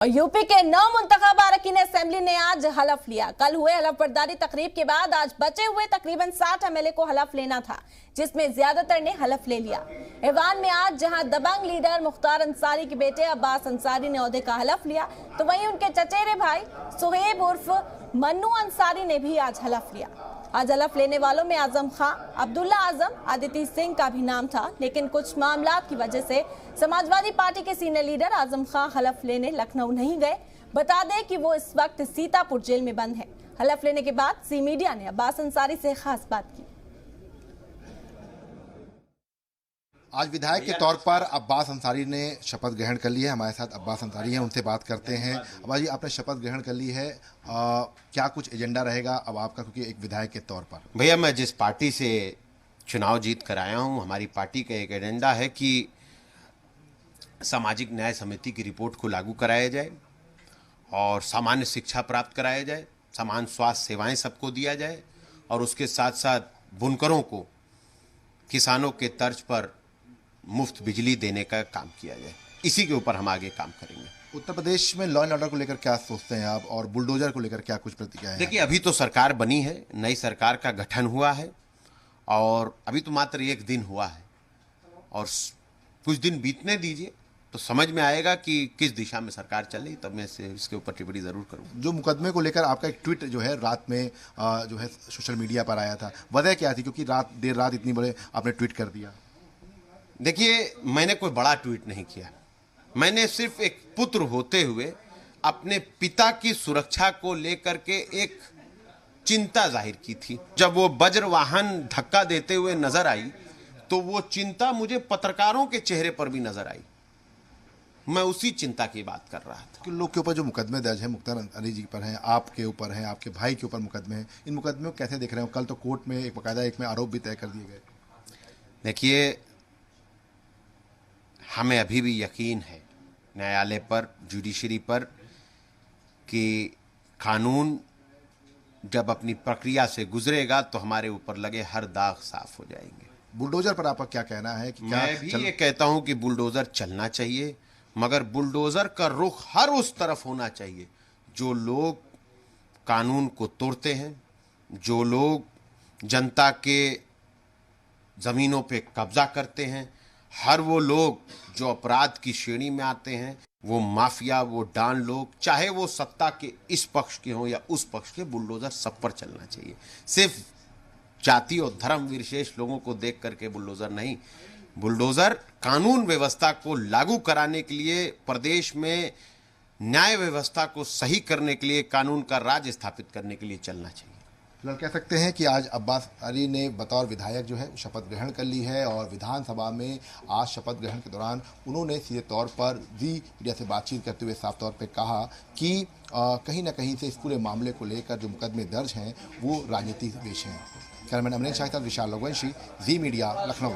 और यूपी के नौ मुंतखब अरकान असेंबली ने आज हलफ लिया। कल हुए हलफ बर्दारी तकरीब के बाद आज बचे हुए तकरीबन 60 एमएलए को हलफ लेना था, जिसमें ज्यादातर ने हलफ ले लिया। ईवान में आज जहां दबंग लीडर मुख्तार अंसारी के बेटे अब्बास अंसारी ने ओहदे का हलफ लिया, तो वहीं उनके चचेरे भाई सुहेब उर्फ मन्नू अंसारी ने भी आज हलफ लिया। आज हलफ लेने वालों में आजम खां, अब्दुल्ला आजम, आदित्य सिंह का भी नाम था, लेकिन कुछ मामलात की वजह से समाजवादी पार्टी के सीनियर लीडर आजम खां हलफ लेने लखनऊ नहीं गए। बता दें कि वो इस वक्त सीतापुर जेल में बंद है। हलफ लेने के बाद सी मीडिया ने अब्बास अंसारी से खास बात की। आज विधायक के तौर पर अब्बास अंसारी ने शपथ ग्रहण कर ली है। हमारे साथ अब्बास अंसारी हैं, उनसे बात करते हैं। अब्बास जी, आपने शपथ ग्रहण कर ली है, क्या कुछ एजेंडा रहेगा अब आपका, क्योंकि एक विधायक के तौर पर? भैया, मैं जिस पार्टी से चुनाव जीत कर आया हूं, हमारी पार्टी का एक एजेंडा है कि सामाजिक न्याय समिति की रिपोर्ट को लागू कराया जाए और सामान्य शिक्षा प्राप्त कराया जाए, समान स्वास्थ्य सेवाएं सबको दिया जाए और उसके साथ साथ बुनकरों को किसानों के तर्ज पर मुफ्त बिजली देने का काम किया जाए। इसी के ऊपर हम आगे काम करेंगे। उत्तर प्रदेश में लॉ एंड ऑर्डर को लेकर क्या सोचते हैं आप, और बुलडोजर को लेकर क्या कुछ प्रतिक्रिया है? देखिए, अभी तो सरकार बनी है, नई सरकार का गठन हुआ है और अभी तो मात्र 1 दिन हुआ है और कुछ दिन बीतने दीजिए तो समझ में आएगा कि किस दिशा में सरकार चल रही, तब मैं इसके ऊपर टिप्पणी जरूर करूँगा। जो मुकदमे को लेकर आपका एक ट्वीट जो है रात में जो है सोशल मीडिया पर आया था, वजह क्या थी? क्योंकि देर रात इतनी बड़े आपने ट्वीट कर दिया। देखिए, मैंने कोई बड़ा ट्वीट नहीं किया। मैंने सिर्फ एक पुत्र होते हुए अपने पिता की सुरक्षा को लेकर के एक चिंता जाहिर की थी। जब वो वज्र वाहन धक्का देते हुए नजर आई तो वो चिंता मुझे पत्रकारों के चेहरे पर भी नजर आई। मैं उसी चिंता की बात कर रहा था कि लोग के ऊपर जो मुकदमे दर्ज है, मुख्तार अंसारी जी पर हैं, आपके ऊपर हैं, आपके भाई के ऊपर मुकदमे हैं, इन मुकदमे को कैसे देख रहे हो? कल तो कोर्ट में एक बाकायदा एक में आरोप भी तय कर दिए गए। देखिए, हमें अभी भी यकीन है न्यायालय पर, जुडिशरी पर, कि कानून जब अपनी प्रक्रिया से गुजरेगा तो हमारे ऊपर लगे हर दाग साफ हो जाएंगे। बुलडोजर पर आपका क्या कहना है? कि क्या मैं भी ये कहता हूं कि बुलडोजर चलना चाहिए, मगर बुलडोजर का रुख हर उस तरफ होना चाहिए जो लोग कानून को तोड़ते हैं, जो लोग जनता के जमीनों पे कब्जा करते हैं, हर वो लोग जो अपराध की श्रेणी में आते हैं, वो माफिया, वो डान लोग, चाहे वो सत्ता के इस पक्ष के हों या उस पक्ष के, बुलडोजर सब पर चलना चाहिए। सिर्फ जाति और धर्म विशेष लोगों को देख करके बुलडोजर नहीं, बुलडोजर कानून व्यवस्था को लागू कराने के लिए, प्रदेश में न्याय व्यवस्था को सही करने के लिए, कानून का राज स्थापित करने के लिए चलना चाहिए। फिलहाल कह सकते हैं कि आज अब्बास अंसारी ने बतौर विधायक जो है शपथ ग्रहण कर ली है और विधानसभा में आज शपथ ग्रहण के दौरान उन्होंने सीधे तौर पर जी मीडिया से बातचीत करते हुए साफ तौर पर कहा कि कहीं ना कहीं से इस पूरे मामले को लेकर जो मुकदमे दर्ज हैं वो राजनीतिक वेश हैं। कैमरामैन अमरीन शाह के साथ विशाल रघुवंशी, जी मीडिया, लखनऊ।